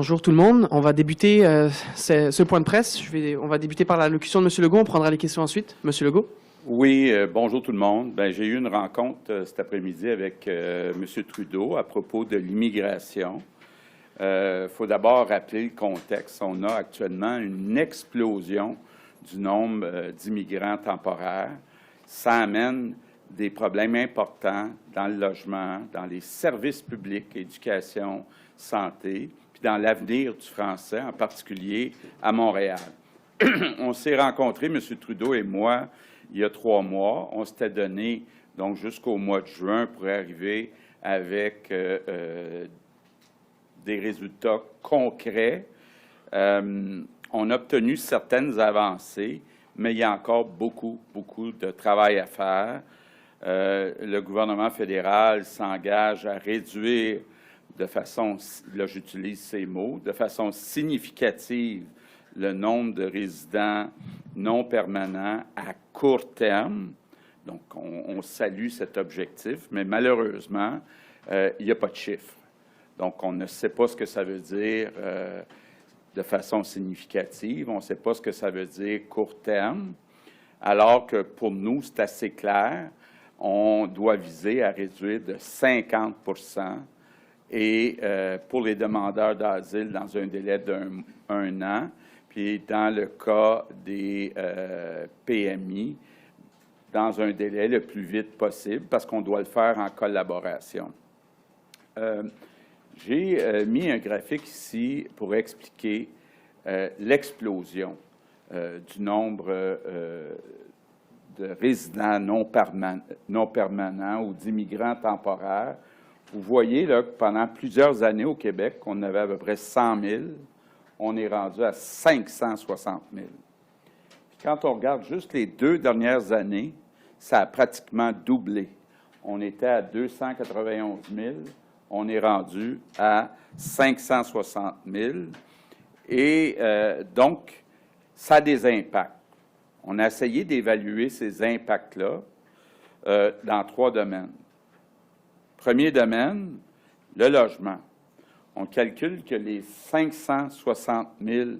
Bonjour tout le monde. On va débuter ce point de presse. On va débuter par l'allocution de M. Legault. On prendra les questions ensuite. M. Legault. Oui, bonjour tout le monde. J'ai eu une rencontre cet après-midi avec M. Trudeau à propos de l'immigration. Il faut d'abord rappeler le contexte. On a actuellement une explosion du nombre d'immigrants temporaires. Ça amène des problèmes importants dans le logement, dans les services publics, éducation, santé, puis dans l'avenir du français, en particulier à Montréal. On s'est rencontrés, M. Trudeau et moi, il y a 3 mois. On s'était donné donc jusqu'au mois de juin pour arriver avec des résultats concrets. On a obtenu certaines avancées, mais il y a encore beaucoup de travail à faire. Le gouvernement fédéral s'engage à réduire de façon, là j'utilise ces mots, de façon significative le nombre de résidents non permanents à court terme. Donc, on salue cet objectif, mais malheureusement, il n'y a pas de chiffre. Donc, on ne sait pas ce que ça veut dire de façon significative. On ne sait pas ce que ça veut dire court terme, alors que pour nous, c'est assez clair. On doit viser à réduire de 50 et pour les demandeurs d'asile dans un délai d'un an, puis dans le cas des PMI, dans un délai le plus vite possible, parce qu'on doit le faire en collaboration. J'ai mis un graphique ici pour expliquer l'explosion du nombre de résidents non permanents ou d'immigrants temporaires. Vous voyez là, que pendant plusieurs années au Québec, on avait à peu près 100 000. On est rendu à 560 000. Puis quand on regarde juste les 2 dernières années, ça a pratiquement doublé. On était à 291 000. On est rendu à 560 000. Et donc, ça a des impacts. On a essayé d'évaluer ces impacts-là dans 3 domaines. Premier domaine, le logement. On calcule que les 560 000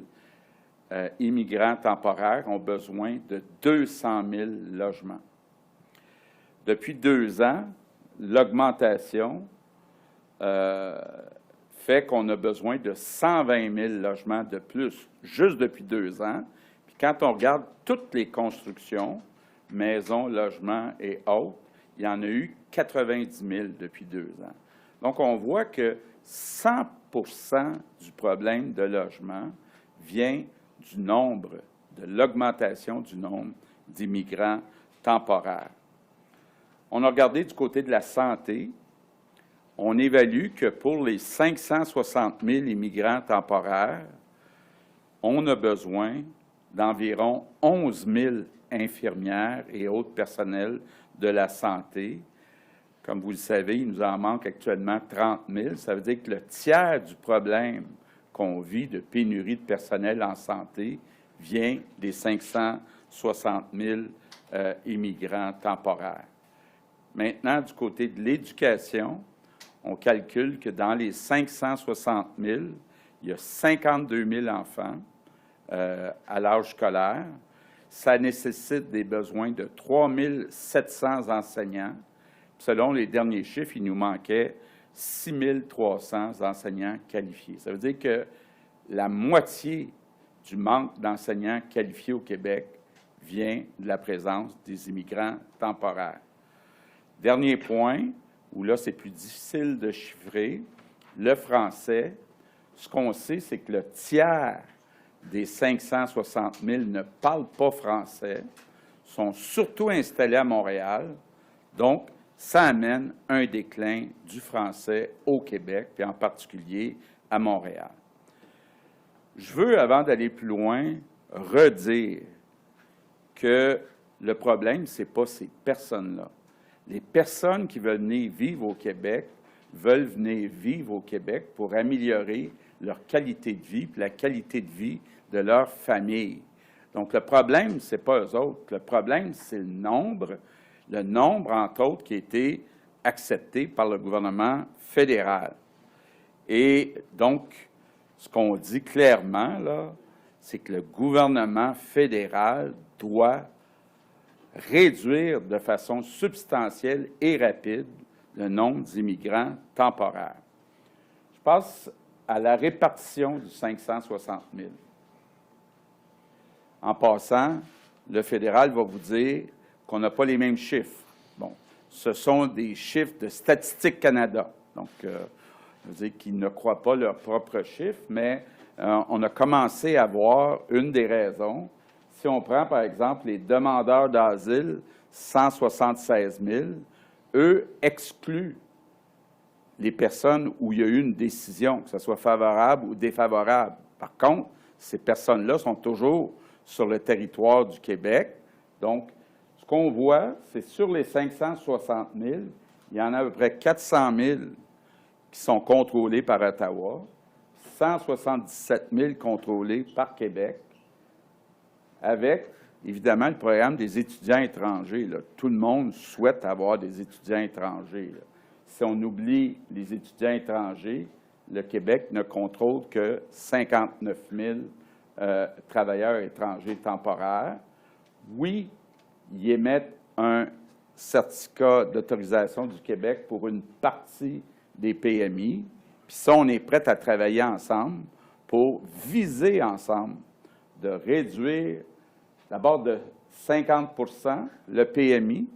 immigrants temporaires ont besoin de 200 000 logements. Depuis 2 ans, l'augmentation fait qu'on a besoin de 120 000 logements de plus, juste depuis 2 ans. Puis quand on regarde toutes les constructions, maisons, logements et autres, il y en a eu 90 000 depuis 2 ans. Donc, on voit que 100 du problème de logement vient du nombre, de l'augmentation du nombre d'immigrants temporaires. On a regardé du côté de la santé. On évalue que pour les 560 000 immigrants temporaires, on a besoin d'environ 11 000 infirmières et autres personnels de la santé. Comme vous le savez, il nous en manque actuellement 30 000. Ça veut dire que le tiers du problème qu'on vit de pénurie de personnel en santé vient des 560 000 immigrants temporaires. Maintenant, du côté de l'éducation, on calcule que dans les 560 000, il y a 52 000 enfants à l'âge scolaire. Ça nécessite des besoins de 3 700 enseignants. Selon les derniers chiffres, il nous manquait 6 300 enseignants qualifiés. Ça veut dire que la moitié du manque d'enseignants qualifiés au Québec vient de la présence des immigrants temporaires. Dernier point, où là, c'est plus difficile de chiffrer, le français. Ce qu'on sait, c'est que le tiers des 560 000 ne parlent pas français, sont surtout installés à Montréal. Donc, ça amène un déclin du français au Québec, puis en particulier à Montréal. Je veux, avant d'aller plus loin, redire que le problème, ce n'est pas ces personnes-là. Les personnes qui veulent venir vivre au Québec veulent venir vivre au Québec pour améliorer leur qualité de vie et la qualité de vie de leur famille. Donc, le problème, ce n'est pas eux autres. Le problème, c'est le nombre, entre autres, qui a été accepté par le gouvernement fédéral. Et donc, ce qu'on dit clairement, là, c'est que le gouvernement fédéral doit réduire de façon substantielle et rapide le nombre d'immigrants temporaires. Je passe à la répartition du 560 000. En passant, le fédéral va vous dire qu'on n'a pas les mêmes chiffres. Bon, ce sont des chiffres de Statistique Canada. Donc, je veux dire qu'ils ne croient pas leurs propres chiffres, mais on a commencé à voir une des raisons. Si on prend, par exemple, les demandeurs d'asile, 176 000, eux excluent les personnes où il y a eu une décision, que ce soit favorable ou défavorable. Par contre, ces personnes-là sont toujours sur le territoire du Québec. Donc, ce qu'on voit, c'est sur les 560 000, il y en a à peu près 400 000 qui sont contrôlés par Ottawa, 177 000 contrôlés par Québec, avec, évidemment, le programme des étudiants étrangers. Là. Tout le monde souhaite avoir des étudiants étrangers. Là. Si on oublie les étudiants étrangers, le Québec ne contrôle que 59 000 travailleurs étrangers temporaires. Oui, ils émettent un certificat d'autorisation du Québec pour une partie des PMI. Puis ça, on est prêt à travailler ensemble pour viser ensemble de réduire d'abord de 50 le PMI,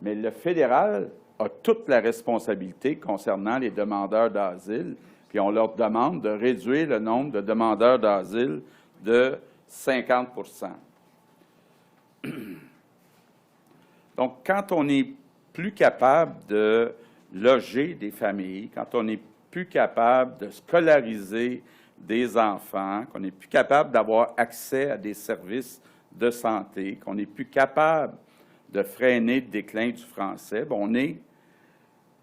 mais le fédéral a toute la responsabilité concernant les demandeurs d'asile, puis on leur demande de réduire le nombre de demandeurs d'asile de 50 Donc, quand on n'est plus capable de loger des familles, quand on n'est plus capable de scolariser des enfants, qu'on n'est plus capable d'avoir accès à des services de santé, qu'on n'est plus capable de freiner le déclin du français, bien, on est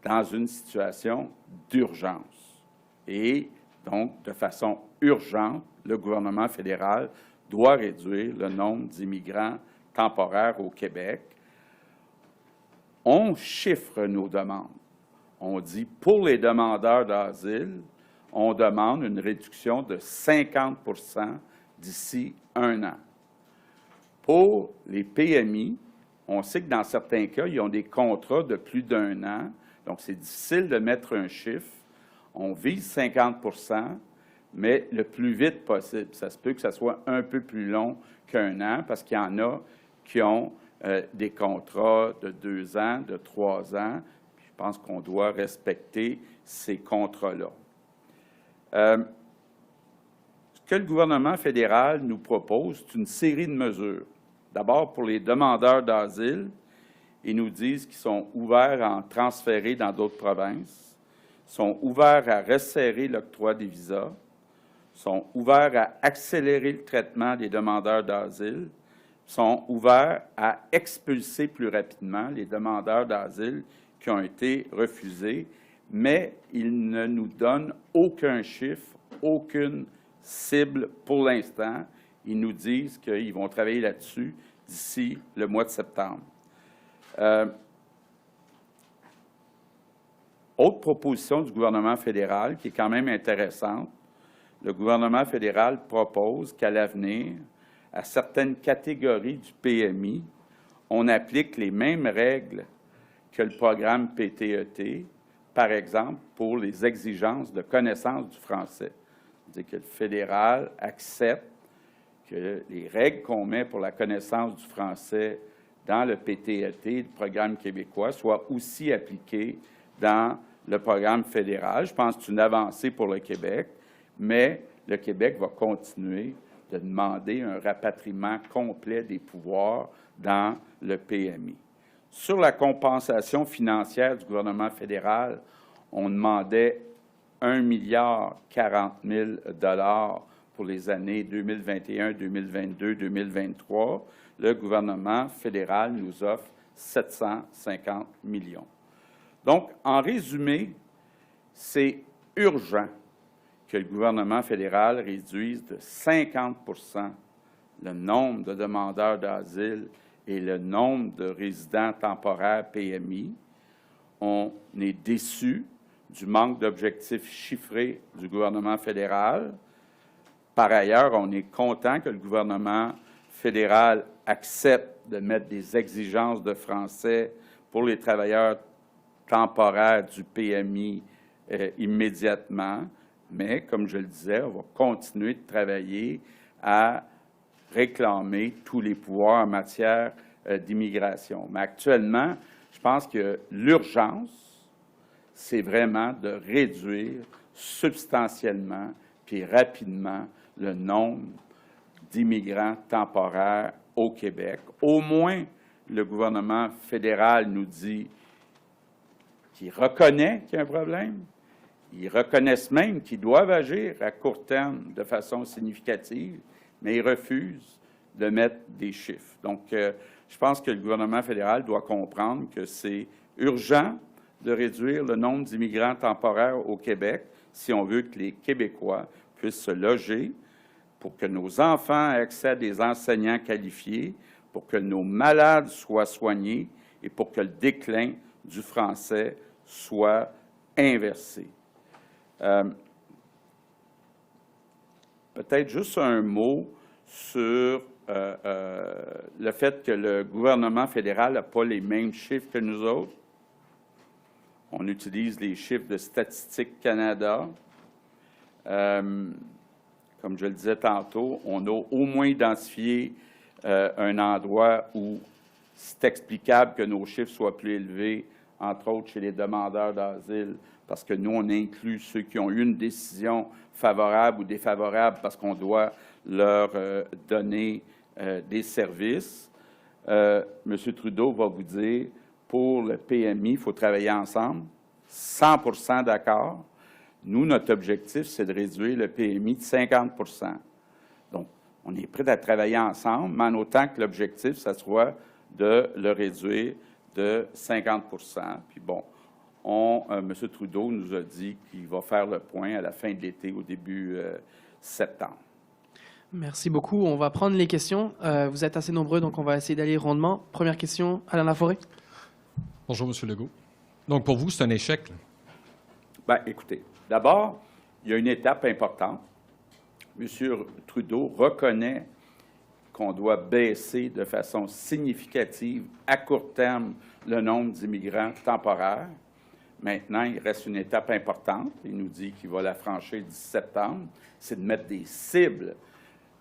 dans une situation d'urgence. Et donc, de façon urgente, le gouvernement fédéral doit réduire le nombre d'immigrants temporaires au Québec. On chiffre nos demandes. On dit, pour les demandeurs d'asile, on demande une réduction de 50 d'ici 1 an. Pour les PMI, on sait que dans certains cas, ils ont des contrats de plus d'1 an, donc c'est difficile de mettre un chiffre. On vise 50 mais le plus vite possible. Ça se peut que ça soit un peu plus long qu'1 an, parce qu'il y en a qui ont des contrats de 2 ans, de 3 ans. Puis je pense qu'on doit respecter ces contrats-là. Ce que le gouvernement fédéral nous propose, c'est une série de mesures. D'abord, pour les demandeurs d'asile, ils nous disent qu'ils sont ouverts à en transférer dans d'autres provinces, sont ouverts à resserrer l'octroi des visas, sont ouverts à accélérer le traitement des demandeurs d'asile, sont ouverts à expulser plus rapidement les demandeurs d'asile qui ont été refusés, mais ils ne nous donnent aucun chiffre, aucune cible pour l'instant. Ils nous disent qu'ils vont travailler là-dessus d'ici le mois de septembre. Autre proposition du gouvernement fédéral qui est quand même intéressante, le gouvernement fédéral propose qu'à l'avenir, à certaines catégories du PMI, on applique les mêmes règles que le programme PTET, par exemple, pour les exigences de connaissance du français. C'est-à-dire que le fédéral accepte que les règles qu'on met pour la connaissance du français dans le PTET, le programme québécois, soient aussi appliquées dans le programme fédéral. Je pense que c'est une avancée pour le Québec, mais le Québec va continuer de demander un rapatriement complet des pouvoirs dans le PMI. Sur la compensation financière du gouvernement fédéral, on demandait 1,040 milliard pour les années 2021, 2022, 2023. Le gouvernement fédéral nous offre 750 millions. Donc, en résumé, c'est urgent que le gouvernement fédéral réduise de 50 le nombre de demandeurs d'asile et le nombre de résidents temporaires PMI. On est déçus du manque d'objectifs chiffrés du gouvernement fédéral. Par ailleurs, on est content que le gouvernement fédéral accepte de mettre des exigences de français pour les travailleurs temporaires du PMI immédiatement. Mais, comme je le disais, on va continuer de travailler à réclamer tous les pouvoirs en matière d'immigration. Mais actuellement, je pense que l'urgence, c'est vraiment de réduire substantiellement puis rapidement le nombre d'immigrants temporaires au Québec. Au moins, le gouvernement fédéral nous dit qu'il reconnaît qu'il y a un problème. Ils reconnaissent même qu'ils doivent agir à court terme de façon significative, mais ils refusent de mettre des chiffres. Donc, je pense que le gouvernement fédéral doit comprendre que c'est urgent de réduire le nombre d'immigrants temporaires au Québec si on veut que les Québécois puissent se loger, pour que nos enfants aient accès à des enseignants qualifiés, pour que nos malades soient soignés et pour que le déclin du français soit inversé. Peut-être juste un mot sur le fait que le gouvernement fédéral n'a pas les mêmes chiffres que nous autres. On utilise les chiffres de Statistique Canada. Comme je le disais tantôt, on a au moins identifié un endroit où c'est explicable que nos chiffres soient plus élevés, entre autres chez les demandeurs d'asile, parce que nous, on inclut ceux qui ont eu une décision favorable ou défavorable parce qu'on doit leur donner des services. M. Trudeau va vous dire, pour le PMI, il faut travailler ensemble, 100% d'accord. Nous, notre objectif, c'est de réduire le PMI de 50 %. Donc, on est prêt à travailler ensemble, mais en autant que l'objectif, ça soit de le réduire de 50 %. Puis bon, M. Trudeau nous a dit qu'il va faire le point à la fin de l'été, au début septembre. Merci beaucoup. On va prendre les questions. Vous êtes assez nombreux, donc on va essayer d'aller rondement. Première question, Alain Laforêt. Bonjour, M. Legault. Donc, pour vous, c'est un échec, là? Bien, écoutez, d'abord, il y a une étape importante. M. Trudeau reconnaît qu'on doit baisser de façon significative, à court terme, le nombre d'immigrants temporaires. Maintenant, il reste une étape importante. Il nous dit qu'il va la franchir d'ici septembre. C'est de mettre des cibles.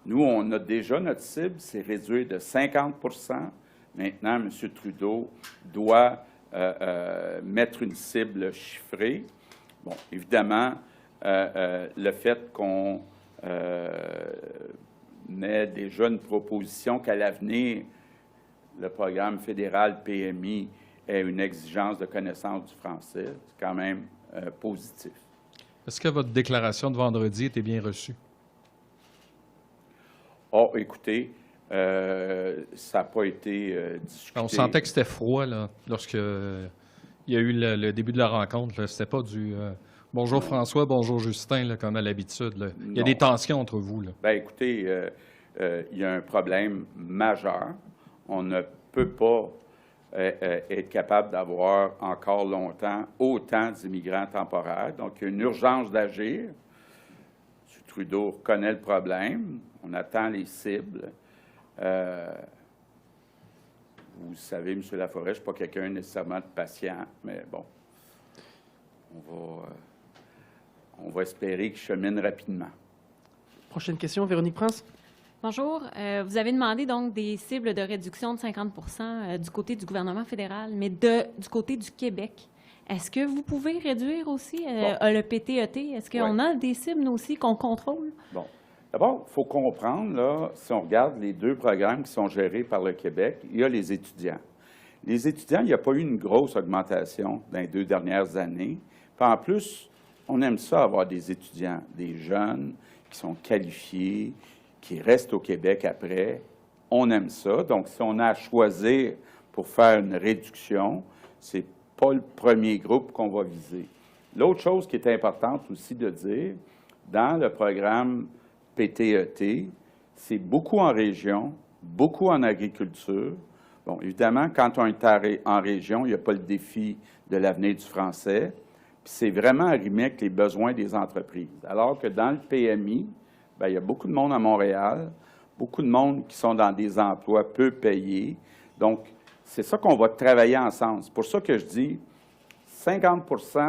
Nous, on a déjà notre cible, c'est réduire de 50 %. Maintenant, M. Trudeau doit mettre une cible chiffrée. Bon, évidemment, le fait qu'on ait déjà une proposition qu'à l'avenir, le programme fédéral PMI ait une exigence de connaissance du français, c'est quand même positif. Est-ce que votre déclaration de vendredi était bien reçue? Oh, écoutez, ça n'a pas été discuté. On sentait que c'était froid, là, lorsque il y a eu le début de la rencontre. C'était pas du bonjour François, bonjour Justin, là, comme à l'habitude. Il y a des tensions entre vous, là. Bien, écoutez, il y a un problème majeur. On ne peut pas être capable d'avoir encore longtemps autant d'immigrants temporaires. Donc, il y a une urgence d'agir. M. Trudeau reconnaît le problème. On attend les cibles. Vous savez, M. Laforêt, je ne suis pas quelqu'un nécessairement de patient, mais bon, on va espérer qu'il chemine rapidement. Prochaine question, Véronique Prince. Bonjour. Vous avez demandé donc des cibles de réduction de 50 % du côté du gouvernement fédéral, mais du côté du Québec. Est-ce que vous pouvez réduire aussi le PTET? Est-ce qu'on a des cibles, nous aussi, qu'on contrôle? Bon. D'abord, il faut comprendre, là, si on regarde les deux programmes qui sont gérés par le Québec, il y a les étudiants. Les étudiants, il n'y a pas eu une grosse augmentation dans les 2 dernières années. Puis en plus, on aime ça avoir des étudiants, des jeunes qui sont qualifiés, qui restent au Québec après. On aime ça. Donc, si on a à choisir pour faire une réduction, c'est pas le premier groupe qu'on va viser. L'autre chose qui est importante aussi de dire, dans le programme PTET, c'est beaucoup en région, beaucoup en agriculture. Bon, évidemment, quand on est en région, il n'y a pas le défi de l'avenir du français. Puis Puis c'est vraiment arrimé avec les besoins des entreprises. Alors que dans le PMI, bien, il y a beaucoup de monde à Montréal, beaucoup de monde qui sont dans des emplois peu payés. Donc, c'est ça qu'on va travailler ensemble. C'est pour ça que je dis 50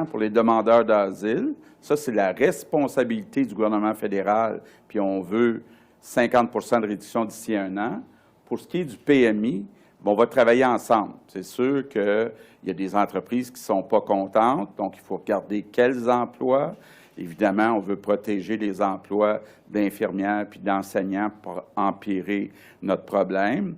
pour les demandeurs d'asile. Ça, c'est la responsabilité du gouvernement fédéral, puis on veut 50 de réduction d'ici 1 an. Pour ce qui est du PMI, bien, on va travailler ensemble. C'est sûr qu'il y a des entreprises qui ne sont pas contentes, donc il faut regarder quels emplois. Évidemment, on veut protéger les emplois d'infirmières puis d'enseignants pour empirer notre problème.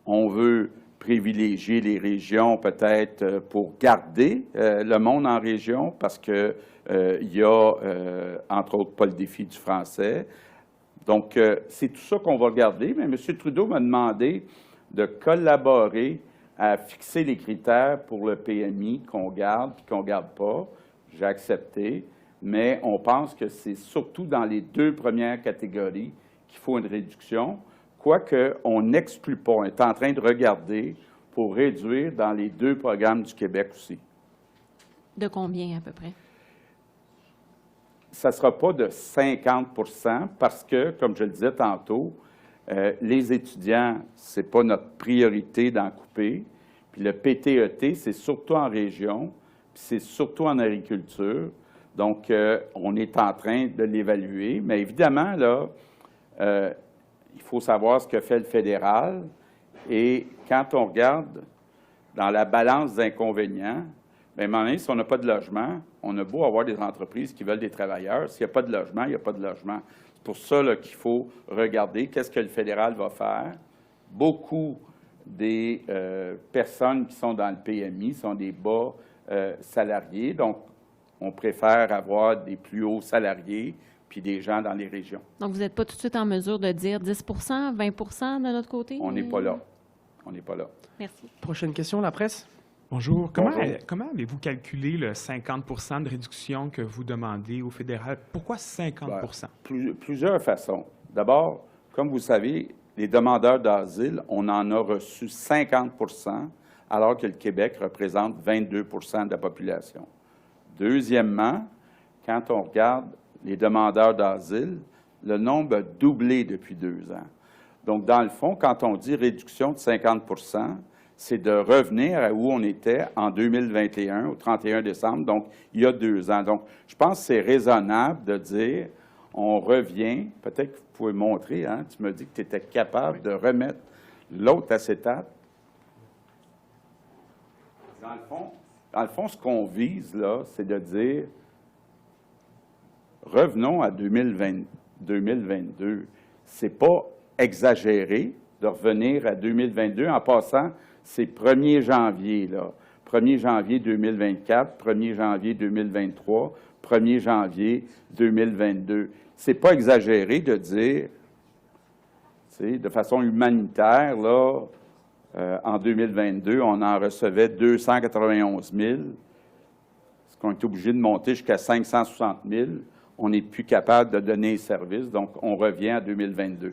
On veut privilégier les régions peut-être pour garder le monde en région parce que il y a, entre autres, pas le défi du français. Donc, c'est tout ça qu'on va regarder. Mais M. Trudeau m'a demandé de collaborer à fixer les critères pour le PMI qu'on garde et qu'on ne garde pas. J'ai accepté. Mais on pense que c'est surtout dans les 2 premières catégories qu'il faut une réduction, quoique on n'exclut pas. On est en train de regarder pour réduire dans les 2 programmes du Québec aussi. De combien à peu près? Ça ne sera pas de 50 parce que, comme je le disais tantôt, les étudiants, ce n'est pas notre priorité d'en couper. Puis le PTET, c'est surtout en région, puis c'est surtout en agriculture. Donc, on est en train de l'évaluer. Mais évidemment, là, il faut savoir ce que fait le fédéral. Et quand on regarde dans la balance d'inconvénients, bien, à un moment donné, si on n'a pas de logement, on a beau avoir des entreprises qui veulent des travailleurs. S'il n'y a pas de logement, il n'y a pas de logement. C'est pour ça qu'il faut regarder qu'est-ce que le fédéral va faire. Beaucoup des personnes qui sont dans le PMI sont des bas salariés. Donc, on préfère avoir des plus hauts salariés puis des gens dans les régions. Donc, vous n'êtes pas tout de suite en mesure de dire 10 20 de notre côté? On n'est pas là. On n'est pas là. Merci. Prochaine question, la presse. Bonjour. Bonjour. Comment avez-vous calculé le 50 de réduction que vous demandez au fédéral? Pourquoi 50 Plusieurs façons. D'abord, comme vous savez, les demandeurs d'asile, on en a reçu 50 alors que le Québec représente 22 de la population. Deuxièmement, quand on regarde les demandeurs d'asile, le nombre a doublé depuis 2 ans. Donc, dans le fond, quand on dit réduction de 50 c'est de revenir à où on était en 2021, au 31 décembre, donc il y a 2 ans. Donc, je pense que c'est raisonnable de dire, on revient, peut-être que vous pouvez montrer, hein, tu me dis que tu étais capable de remettre l'autre acétate. Dans le fond, ce qu'on vise, là, c'est de dire, revenons à 2022. C'est pas exagéré de revenir à 2022. En passant, c'est 1er janvier, là. 1er janvier 2024, 1er janvier 2023, 1er janvier 2022. C'est pas exagéré de dire, de façon humanitaire, là, en 2022, on en recevait 291 000. Ce qu'on est obligé de monter jusqu'à 560 000. On n'est plus capable de donner les services, donc on revient à 2022.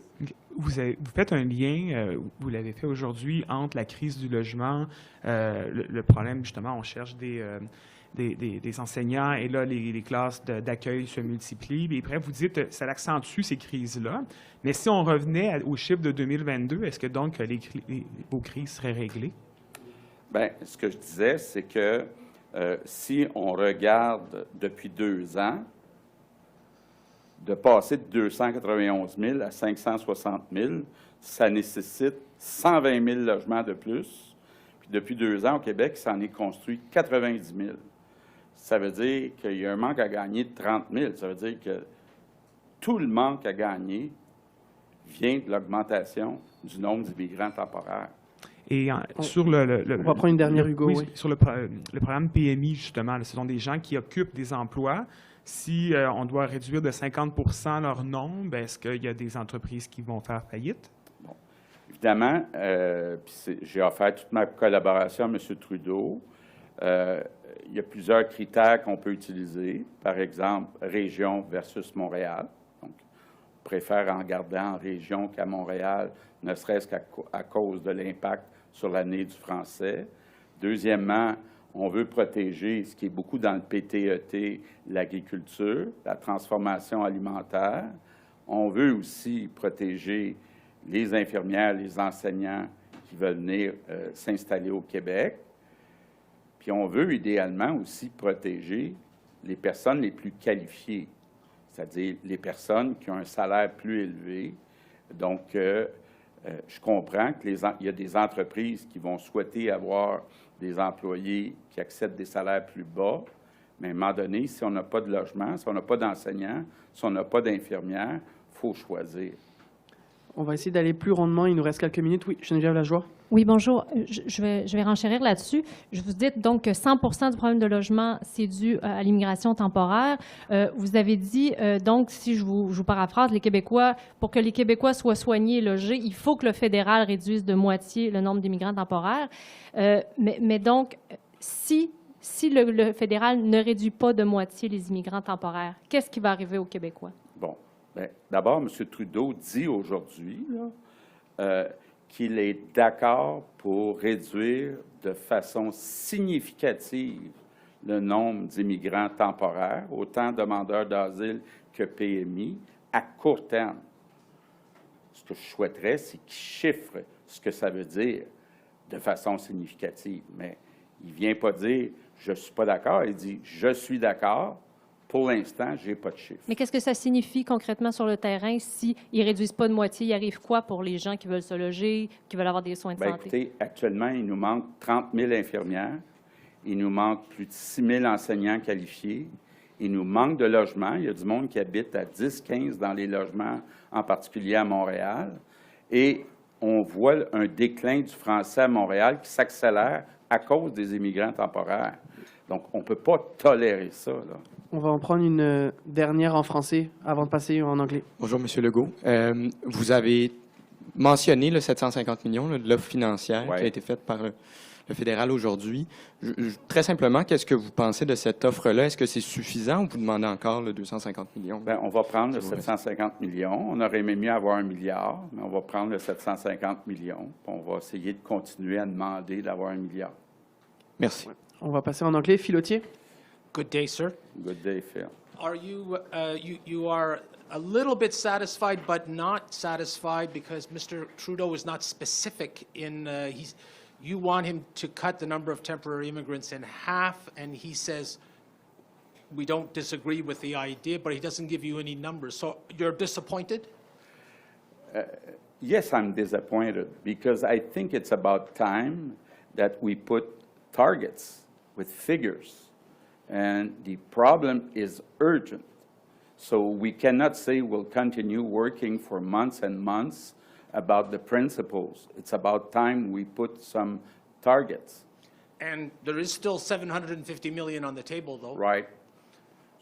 Vous faites un lien, vous l'avez fait aujourd'hui, entre la crise du logement, le problème, justement, on cherche des enseignants, et là, les classes d'accueil se multiplient. Et après, vous dites que ça accentue ces crises-là. Mais si on revenait au chiffre de 2022, est-ce que donc vos crises seraient réglées? Bien, ce que je disais, c'est que si on regarde depuis 2 ans, de passer de 291 000 à 560 000, ça nécessite 120 000 logements de plus. Puis depuis 2 ans, au Québec, ça en est construit 90 000. Ça veut dire qu'il y a un manque à gagner de 30 000. Ça veut dire que tout le manque à gagner vient de l'augmentation du nombre d'immigrants temporaires. Et sur on va prendre une dernière, Hugo. Oui. Sur le programme PMI, justement, ce sont des gens qui occupent des emplois. Si on doit réduire de 50 leur nombre, est-ce qu'il y a des entreprises qui vont faire faillite? Bon. Évidemment, j'ai offert toute ma collaboration à M. Trudeau. Il y a plusieurs critères qu'on peut utiliser. Par exemple, région versus Montréal. Donc, on préfère en garder en région qu'à Montréal, ne serait-ce qu'à cause de l'impact sur l'année du français. Deuxièmement, On veut protéger ce qui est beaucoup dans le PTET, l'agriculture, la transformation alimentaire. On veut aussi protéger les infirmières, les enseignants qui veulent venir s'installer au Québec. Puis on veut idéalement aussi protéger les personnes les plus qualifiées, c'est-à-dire les personnes qui ont un salaire plus élevé. Donc, je comprends qu'il y a des entreprises qui vont souhaiter avoir des employés qui acceptent des salaires plus bas, mais à un moment donné, si on n'a pas de logement, si on n'a pas d'enseignants, si on n'a pas d'infirmières, il faut choisir. On va essayer d'aller plus rondement. Il nous reste quelques minutes. Oui, Geneviève Lajoie. Oui, bonjour. Je vais renchérir là-dessus. Je vous dis donc que 100 du problème de logement, c'est dû à l'immigration temporaire. Vous avez dit, donc, si je vous paraphrase, les Québécois, pour que les Québécois soient soignés et logés, il faut que le fédéral réduise de moitié le nombre d'immigrants temporaires. Mais donc, si le fédéral ne réduit pas de moitié les immigrants temporaires, qu'est-ce qui va arriver aux Québécois? Bon, bien, d'abord, M. Trudeau dit aujourd'hui qu'il est d'accord pour réduire de façon significative le nombre d'immigrants temporaires, autant demandeurs d'asile que PMI, à court terme. Ce que je souhaiterais, c'est qu'il chiffre ce que ça veut dire de façon significative. Mais il ne vient pas dire « je ne suis pas d'accord », il dit « je suis d'accord ». Pour l'instant, je n'ai pas de chiffre. Mais qu'est-ce que ça signifie concrètement sur le terrain s'ils ne réduisent pas de moitié? Il arrive quoi pour les gens qui veulent se loger, qui veulent avoir des soins de santé? Écoutez, actuellement, il nous manque 30 000 infirmières. Il nous manque plus de 6 000 enseignants qualifiés. Il nous manque de logements. Il y a du monde qui habite à 10-15 dans les logements, en particulier à Montréal. Et on voit un déclin du français à Montréal qui s'accélère à cause des immigrants temporaires. Donc, on ne peut pas tolérer ça, là. On va en prendre une dernière en français avant de passer en anglais. Bonjour, M. Legault. Vous avez mentionné le 750 millions de l'offre financière qui a été faite par le fédéral aujourd'hui. Très simplement, qu'est-ce que vous pensez de cette offre-là? Est-ce que c'est suffisant ou vous demandez encore le 250 millions? Bien, on va prendre le 750 millions. On aurait aimé mieux avoir 1 milliard, mais on va prendre le 750 millions. On va essayer de continuer à demander d'avoir 1 milliard. Merci. On va passer en anglais. Philotier. Good day, sir. Good day, Phil. Are you, you are a little bit satisfied, but not satisfied because Mr. Trudeau is not specific in, you want him to cut the number of temporary immigrants in half, and he says, we don't disagree with the idea, but he doesn't give you any numbers. So you're disappointed? Yes, I'm disappointed because I think it's about time that we put targets with figures. And the problem is urgent. So we cannot say we'll continue working for months and months about the principles. It's about time we put some targets. And there is still $750 million on the table, though. Right.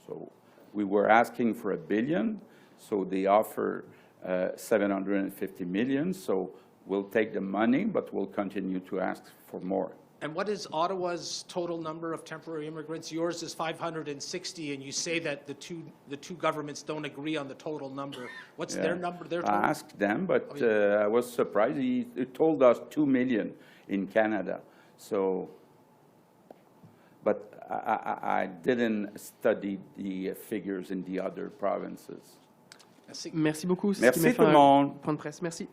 So we were asking for $1 billion, so they offer $750 million. So we'll take the money, but we'll continue to ask for more. And what is Ottawa's total number of temporary immigrants? Yours is 560, and you say that the two governments don't agree on the total number. What's their number? Their total? I asked them, but I was surprised. He told us 2 million in Canada. So, but I didn't study the figures in the other provinces. Merci beaucoup. Merci tout le monde. Point de presse. Merci.